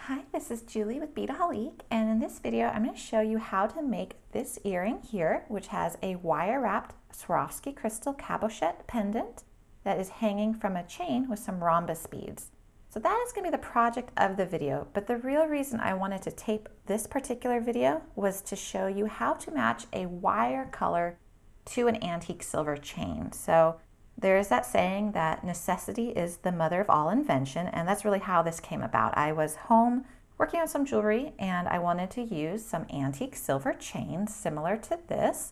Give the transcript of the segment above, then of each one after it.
Hi, this is Julie with Beadaholique, and in this video I'm going to show you how to make this earring here, which has a wire-wrapped Swarovski crystal cabochette pendant that is hanging from a chain with some rhombus beads. So that is going to be the project of the video, but the real reason I wanted to tape this particular video was to show you how to match a wire color to an antique silver chain. So there is that saying that necessity is the mother of all invention, and that's really how this came about. I was home working on some jewelry and I wanted to use some antique silver chains similar to this,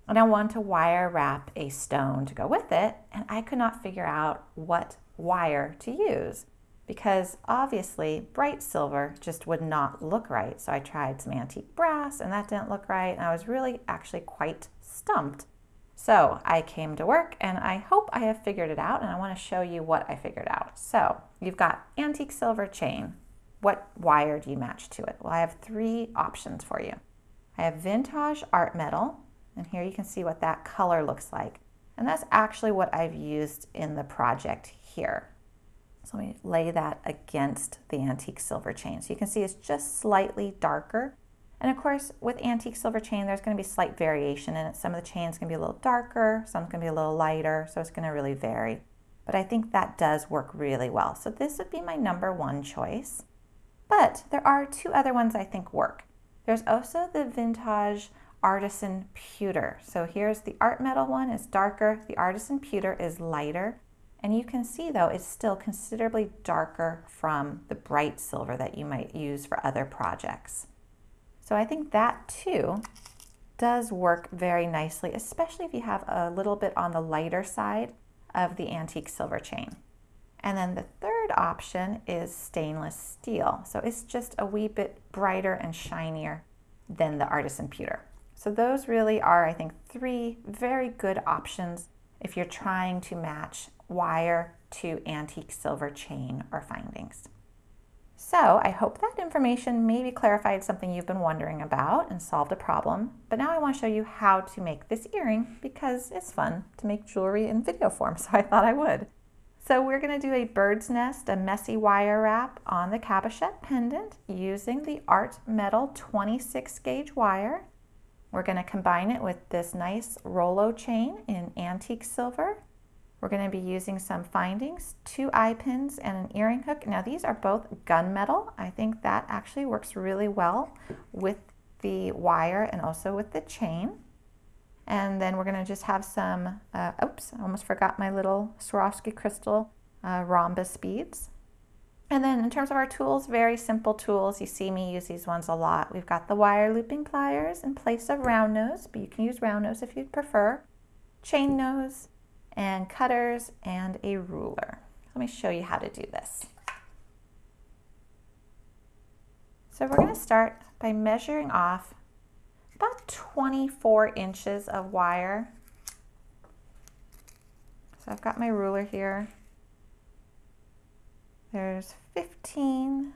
and I wanted to wire wrap a stone to go with it, and I could not figure out what wire to use because obviously bright silver just would not look right. So I tried some antique brass and that didn't look right, and I was really actually quite stumped. So I came to work and I hope I have figured it out, and I want to show you what I figured out. So you've got antique silver chain. What wire do you match to it? Well, I have three options for you. I have Vintaj art metal, and here you can see what that color looks like. And that's actually what I've used in the project here. So let me lay that against the antique silver chain. So you can see it's just slightly darker. And of course, with antique silver chain, there's going to be slight variation in it. Some of the chain's going to be a little darker, some's going to be a little lighter, so it's going to really vary. But I think that does work really well. So this would be my number one choice. But there are two other ones I think work. There's also the Vintaj Artisan Pewter. So here's the art metal one, it's darker. The Artisan Pewter is lighter. And you can see though, it's still considerably darker from the bright silver that you might use for other projects. So I think that too does work very nicely, especially if you have a little bit on the lighter side of the antique silver chain. And then the third option is stainless steel. So it's just a wee bit brighter and shinier than the Artisan Pewter. So those really are, I think, three very good options if you're trying to match wire to antique silver chain or findings. So I hope that information maybe clarified something you've been wondering about and solved a problem. But now I want to show you how to make this earring because it's fun to make jewelry in video form, so I thought I would. So we're going to do a bird's nest, a messy wire wrap on the cabochette pendant using the art metal 26 gauge wire. We're going to combine it with this nice Rolo chain in antique silver. We're going to be using some findings, 2 eye pins, and an earring hook. Now these are both gunmetal. I think that actually works really well with the wire and also with the chain. And then we're going to just have some, oops, I almost forgot my little Swarovski crystal rhombus beads. And then in terms of our tools, very simple tools. You see me use these ones a lot. We've got the wire looping pliers in place of round nose, but you can use round nose if you'd prefer. Chain nose, and cutters, and a ruler. Let me show you how to do this. So we're going to start by measuring off about 24 inches of wire. So I've got my ruler here. There's 15.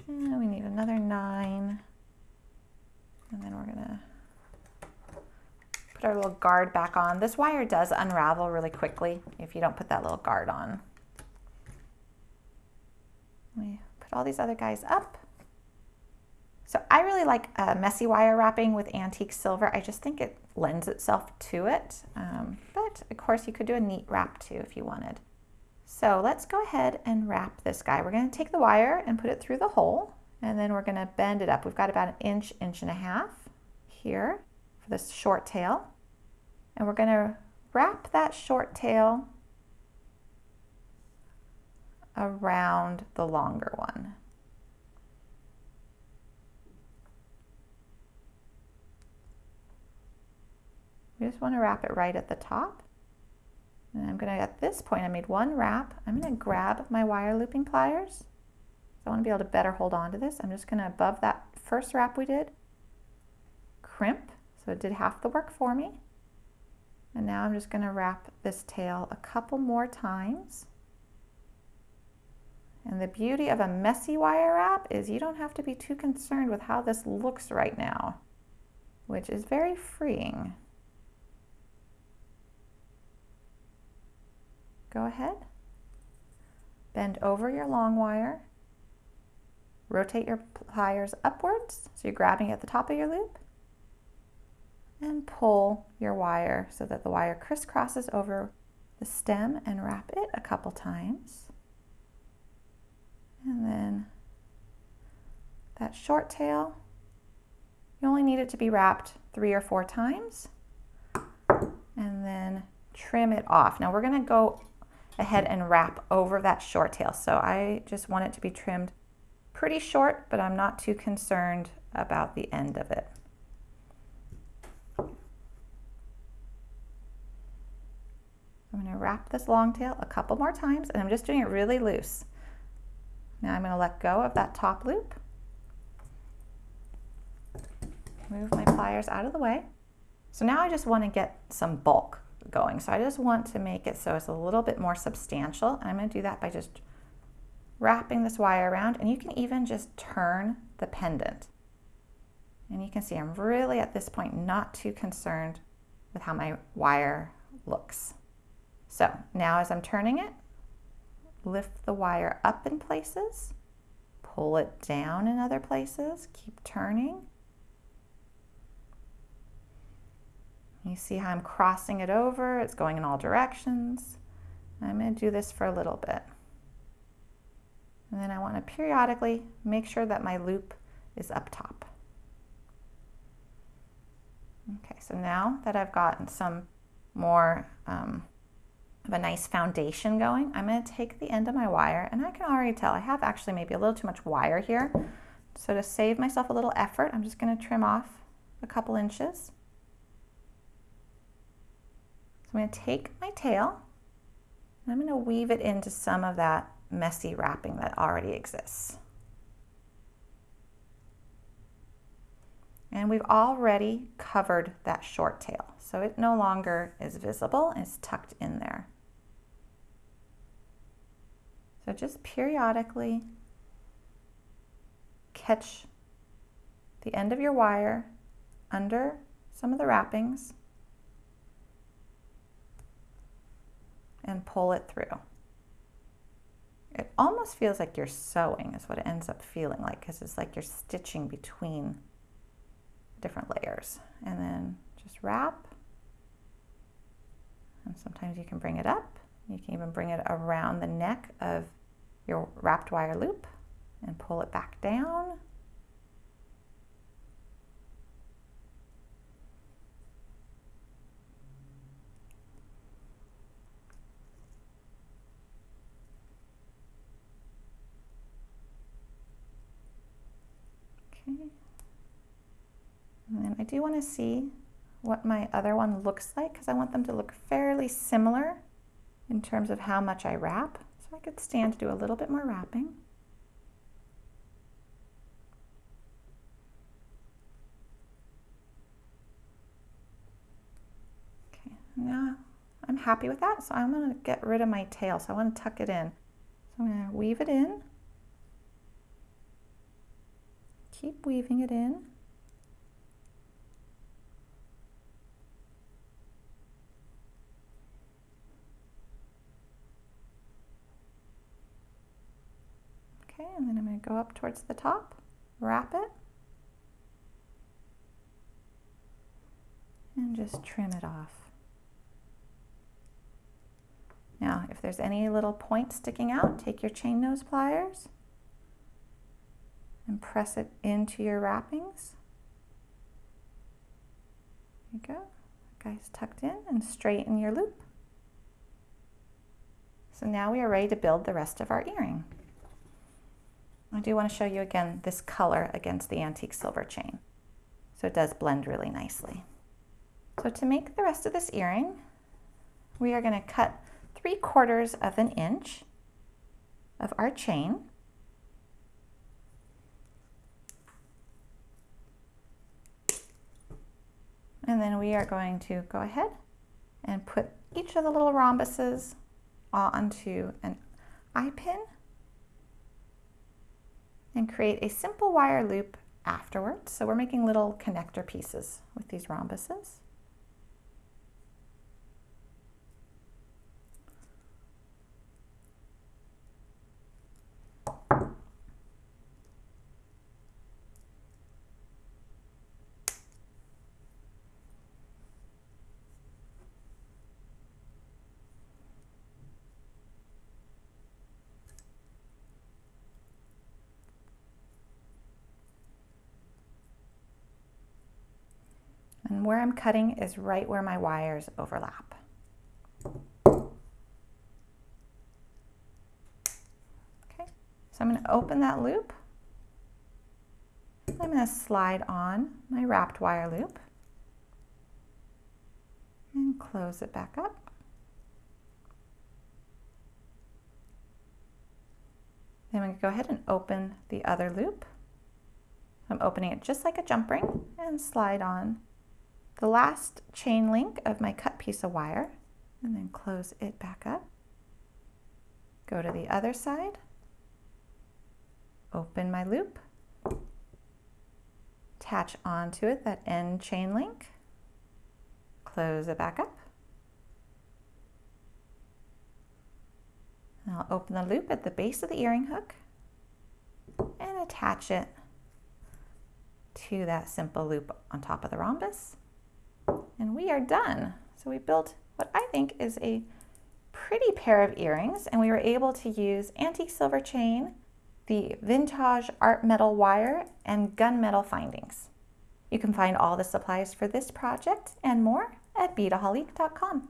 And we need another 9. And then we're going to put our little guard back on. This wire does unravel really quickly if you don't put that little guard on. We put all these other guys up. So I really like messy wire wrapping with antique silver. I just think it lends itself to it. But of course you could do a neat wrap too if you wanted. So let's go ahead and wrap this guy. We're going to take the wire and put it through the hole, and then we're going to bend it up. We've got about an inch, inch and a half here for this short tail. And we're going to wrap that short tail around the longer one. We just want to wrap it right at the top. And I'm going to, at this point, I made one wrap. I'm going to grab my wire looping pliers. I want to be able to better hold on to this. I'm just going to, above that first wrap we did, crimp. So it did half the work for me. And now I'm just going to wrap this tail a couple more times. And the beauty of a messy wire wrap is you don't have to be too concerned with how this looks right now, which is very freeing. Go ahead, bend over your long wire, rotate your pliers upwards, so you're grabbing at the top of your loop, and pull your wire so that the wire crisscrosses over the stem and wrap it a couple times. And then that short tail, you only need it to be wrapped 3 or 4 times, and then trim it off. Now we're going to go ahead and wrap over that short tail, so I just want it to be trimmed pretty short, but I'm not too concerned about the end of it. I'm going to wrap this long tail a couple more times, and I'm just doing it really loose. Now I'm going to let go of that top loop, move my pliers out of the way. So now I just want to get some bulk going. So I just want to make it so it's a little bit more substantial. And I'm going to do that by just wrapping this wire around, and you can even just turn the pendant. And you can see I'm really at this point not too concerned with how my wire looks. So now as I'm turning it, lift the wire up in places, pull it down in other places, keep turning. You see how I'm crossing it over, it's going in all directions. I'm going to do this for a little bit. And then I want to periodically make sure that my loop is up top. Okay, so now that I've gotten some more of a nice foundation going, I'm going to take the end of my wire, and I can already tell I have actually maybe a little too much wire here. So to save myself a little effort, I'm just going to trim off a couple inches. I'm going to take my tail and I'm going to weave it into some of that messy wrapping that already exists. And we've already covered that short tail, so it no longer is visible and it's tucked in there. So just periodically catch the end of your wire under some of the wrappings and pull it through. It almost feels like you're sewing is what it ends up feeling like, because it's like you're stitching between different layers. And then just wrap. And sometimes you can bring it up. You can even bring it around the neck of your wrapped wire loop and pull it back down. Okay. And then I do want to see what my other one looks like, because I want them to look fairly similar in terms of how much I wrap. So I could stand to do a little bit more wrapping. Okay, now I'm happy with that, so I'm going to get rid of my tail. So I want to tuck it in. So I'm going to weave it in. Keep weaving it in. Okay, and then I'm going to go up towards the top, wrap it, and just trim it off. Now, if there's any little points sticking out, take your chain nose pliers and press it into your wrappings. There you go. Guys, tucked in, and straighten your loop. So now we are ready to build the rest of our earring. I do want to show you again this color against the antique silver chain. So it does blend really nicely. So to make the rest of this earring, we are going to cut 3/4 of an inch of our chain. And then we are going to go ahead and put each of the little rhombuses onto an eye pin and create a simple wire loop afterwards. So we're making little connector pieces with these rhombuses. where I'm cutting is right where my wires overlap. Okay, so I'm going to open that loop. I'm going to slide on my wrapped wire loop and close it back up. Then I'm going to go ahead and open the other loop. I'm opening it just like a jump ring and slide on the last chain link of my cut piece of wire and then close it back up. Go to the other side, open my loop, attach onto it that end chain link, close it back up. And I'll open the loop at the base of the earring hook and attach it to that simple loop on top of the rhombus. And we are done. So we built what I think is a pretty pair of earrings, and we were able to use antique silver chain, the Vintaj art metal wire, and gunmetal findings. You can find all the supplies for this project and more at Beadaholique.com.